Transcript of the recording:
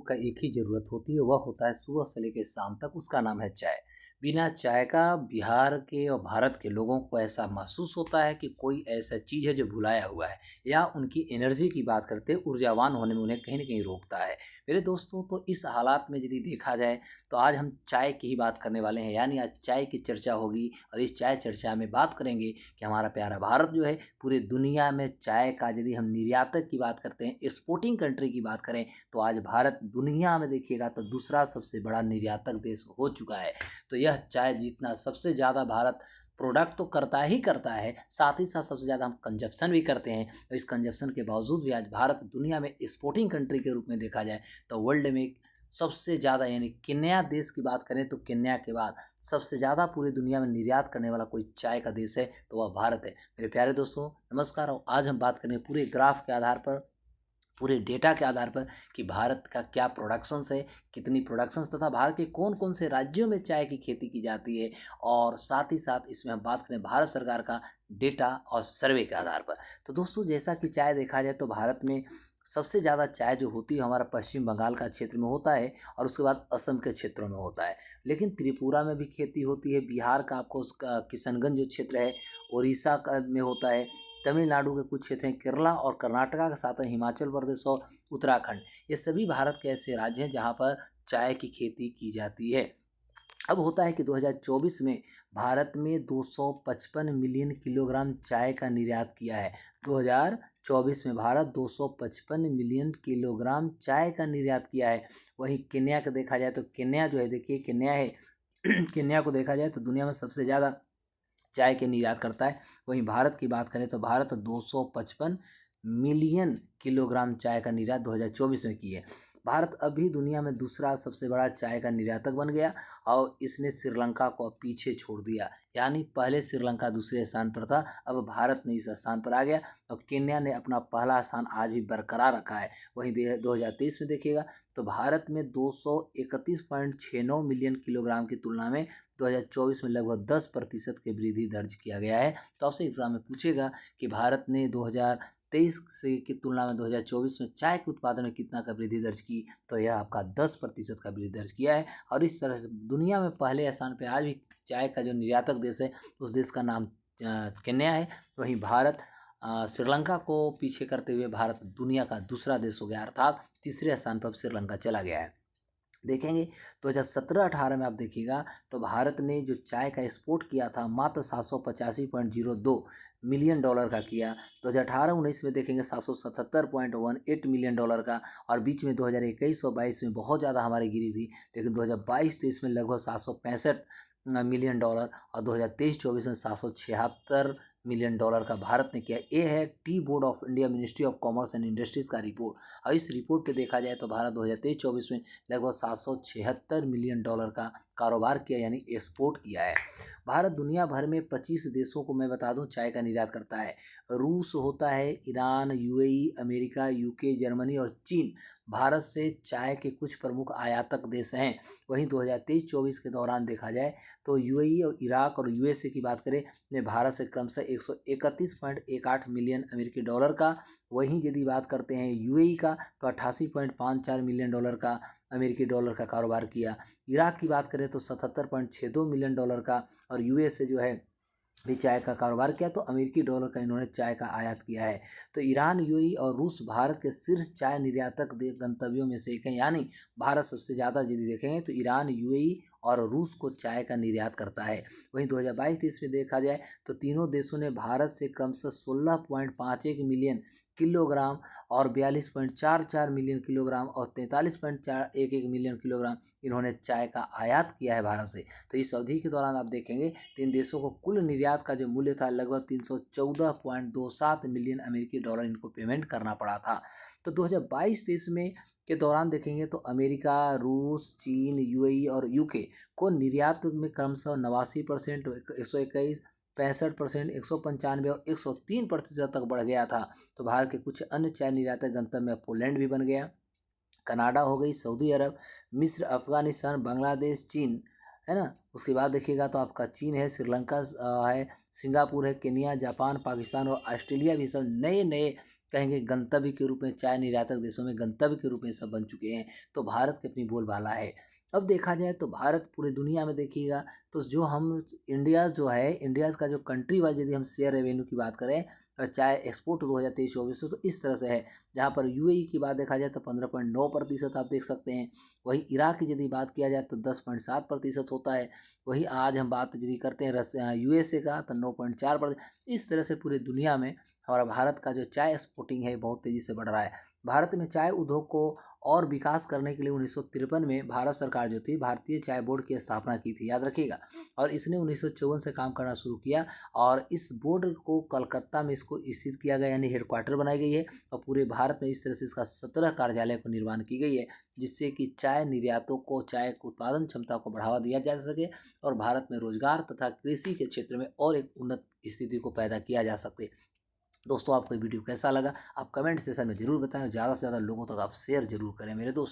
का एक ही ज़रूरत होती है, वह होता है सुबह से लेकर शाम तक, उसका नाम है चाय। बिना चाय का बिहार के और भारत के लोगों को ऐसा महसूस होता है कि कोई ऐसा चीज़ है जो भुलाया हुआ है, या उनकी एनर्जी की बात करते हैं, ऊर्जावान होने में उन्हें कहीं न कहीं रोकता है। मेरे दोस्तों, तो इस हालात में यदि देखा जाए तो आज हम चाय की ही बात करने वाले हैं, यानी आज चाय की चर्चा होगी। और इस चाय चर्चा में बात करेंगे कि हमारा प्यारा भारत जो है पूरी दुनिया में चाय का, यदि हम निर्यातक की बात करते हैं, एक्सपोर्टिंग कंट्री की बात करें, तो आज भारत दुनिया में देखिएगा तो दूसरा सबसे बड़ा निर्यातक देश हो चुका है। तो यह चाय जितना सबसे ज़्यादा भारत प्रोडक्ट तो करता ही करता है, साथ ही साथ सबसे ज़्यादा हम कंजप्शन भी करते हैं। और इस कंजप्शन के बावजूद भी आज भारत दुनिया में एक्सपोर्टिंग कंट्री के रूप में देखा जाए तो वर्ल्ड में सबसे ज़्यादा, यानी केन्या देश की बात करें तो केन्या के बाद सबसे ज़्यादा पूरी दुनिया में निर्यात करने वाला कोई चाय का देश है तो वह भारत है। मेरे प्यारे दोस्तों, नमस्कार। और आज हम बात करेंगे पूरे ग्राफ के आधार पर, पूरे डेटा के आधार पर, कि भारत का क्या प्रोडक्शंस है, कितनी प्रोडक्शंस, तथा भारत के कौन कौन से राज्यों में चाय की खेती की जाती है। और साथ ही साथ इसमें हम बात करें भारत सरकार का डेटा और सर्वे के आधार पर। तो दोस्तों, जैसा कि चाय देखा जाए तो भारत में सबसे ज़्यादा चाय जो होती है हमारा पश्चिम बंगाल का क्षेत्र में होता है, और उसके बाद असम के क्षेत्रों में होता है। लेकिन त्रिपुरा में भी खेती होती है, बिहार का आपको उसका किशनगंज जो क्षेत्र है, उड़ीसा का में होता है, तमिलनाडु के कुछ क्षेत्र हैं, केरला और कर्नाटका के साथ हिमाचल प्रदेश और उत्तराखंड, ये सभी भारत के ऐसे राज्य हैं जहाँ पर चाय की खेती की जाती है। अब होता है कि 2024 में भारत में 255 मिलियन किलोग्राम चाय का निर्यात किया है। 2024 में भारत 255 मिलियन किलोग्राम चाय का निर्यात किया है। वहीं केन्या का देखा जाए तो केन्या जो है, देखिए केन्या है केन्या को देखा जाए तो दुनिया में सबसे ज़्यादा चाय के निर्यात करता है। वहीं भारत की बात करें तो भारत 255 मिलियन किलोग्राम चाय का निर्यात 2024 में की है। भारत अभी दुनिया में दूसरा सबसे बड़ा चाय का निर्यातक बन गया, और इसने श्रीलंका को अब पीछे छोड़ दिया। यानी पहले श्रीलंका दूसरे स्थान पर था, अब भारत ने इस स्थान पर आ गया, और केन्या ने अपना पहला स्थान आज भी बरकरार रखा है। वहीं 2023 में देखिएगा तो भारत में 231.69 मिलियन किलोग्राम की तुलना में 2024 में लगभग 10% की वृद्धि दर्ज किया गया है। तो आपसे एग्जाम में पूछेगा कि भारत ने 2023 से की तुलना में 2024 में चाय के उत्पादन में कितना का वृद्धि दर्ज की, तो यह आपका 10% का वृद्धि दर्ज किया है। और इस तरह से दुनिया में पहले स्थान पे आज भी चाय का जो निर्यातक देश है, उस देश का नाम केन्या है। वहीं भारत श्रीलंका को पीछे करते हुए भारत दुनिया का दूसरा देश हो गया, अर्थात तीसरे स्थान पर श्रीलंका चला गया है। देखेंगे 2017-18 में आप देखिएगा तो भारत ने जो चाय का एक्सपोर्ट किया था मात्र 785.02 मिलियन डॉलर का किया। 2018-19 में देखेंगे 777.18 मिलियन डॉलर का, और बीच में 2021 और 22 में बहुत ज़्यादा हमारी गिरी थी। लेकिन 2022-23 में लगभग 765 मिलियन डॉलर, और 2023-24 में 776 मिलियन डॉलर का भारत ने किया। ये है tea board of India ministry of commerce and industries का रिपोर्ट। और इस रिपोर्ट पे देखा जाए तो भारत 2023-24 में लगभग 776 मिलियन डॉलर का कारोबार किया, यानी एक्सपोर्ट किया है। भारत दुनिया भर में 25 देशों को, मैं बता दूं, चाय का निर्यात करता है। रूस होता है, Iran, UAE, America, UK, Germany और चीन भारत से चाय के कुछ प्रमुख आयातक देश हैं। वहीं 2023-24 के दौरान देखा जाए तो यूएई और इराक और यूएसए की बात करें ने भारत से क्रमशः 131.18 मिलियन अमेरिकी डॉलर का, वहीं यदि बात करते हैं यूएई का तो 88.54 मिलियन डॉलर का अमेरिकी डॉलर का कारोबार किया। इराक की बात करें तो 77.62 मिलियन डॉलर का, और यूएसए जो है भी चाय का कारोबार किया, तो अमेरिकी डॉलर का इन्होंने चाय का आयात किया है। तो ईरान, यूएई और रूस भारत के शीर्ष चाय निर्यातक गंतव्यों में से एक है। यानी भारत सबसे ज़्यादा यदि देखेंगे तो ईरान, यूएई और रूस को चाय का निर्यात करता है। वहीं 2022-23 में देखा जाए तो तीनों देशों ने भारत से क्रमशः 16.51 मिलियन किलोग्राम और 42.44 मिलियन किलोग्राम और 43.411 मिलियन किलोग्राम इन्होंने चाय का आयात किया है भारत से। तो इस अवधि के दौरान आप देखेंगे तो इन देशों को कुल निर्यात का जो मूल्य था लगभग 314.27 मिलियन अमेरिकी डॉलर इनको पेमेंट करना पड़ा था। तो 2022-23 में के दौरान देखेंगे तो अमेरिका, रूस, चीन, यूएई और यूके को निर्यात में क्रमशः 89%, 121, 65%, 195 और 103% तक बढ़ गया था। तो भारत के कुछ अन्य चाय निर्यातक गंतव्य में पोलैंड भी बन गया, कनाडा हो गई, सऊदी अरब, मिस्र, अफगानिस्तान, बांग्लादेश, चीन, है ना, उसके बाद देखिएगा तो आपका चीन है, श्रीलंका है, सिंगापुर है, केनिया, जापान, पाकिस्तान और ऑस्ट्रेलिया भी सब नए नए कहेंगे गंतव्य के रूप में, चाय निर्यातक देशों में गंतव्य के रूप में सब बन चुके हैं। तो भारत की अपनी बोलबाला है। अब देखा जाए तो भारत पूरी दुनिया में देखिएगा तो जो हम इंडिया जो है, इंडिया का जो कंट्री वाइज यदि हम शेयर रेवेन्यू की बात करें और चाय एक्सपोर्ट 2023-24 तो इस तरह से है। जहाँ पर यूएई की बात देखा जाए तो 15.9% आप देख सकते हैं। वहीं इराक की यदि बात किया जाए तो 10.7% होता है। वहीं आज हम बात यदि करते हैं रसिया यूएसए का तो 9.4%। इस तरह से पूरी दुनिया में हमारा भारत का जो चाय एक्सपोर्टिंग है बहुत तेज़ी से बढ़ रहा है। भारत में चाय उद्योग को और विकास करने के लिए 1953 में भारत सरकार जो थी भारतीय चाय बोर्ड की स्थापना की थी, याद रखिएगा। और इसने 1954 से काम करना शुरू किया और इस बोर्ड को कलकत्ता में इसको स्थित किया गया, यानी हेडक्वार्टर बनाई गई है। और पूरे भारत में इस तरह से इसका 17 कार्यालय को निर्माण की गई है, जिससे कि चाय निर्यातों को, चाय उत्पादन क्षमता को बढ़ावा दिया जा सके और भारत में रोजगार तथा कृषि के क्षेत्र में और एक उन्नत स्थिति को पैदा किया जा सके। दोस्तों आपको ये वीडियो कैसा लगा आप कमेंट सेशन में जरूर बताएं, ज़्यादा से ज़्यादा लोगों तक आप शेयर जरूर करें मेरे दोस्त।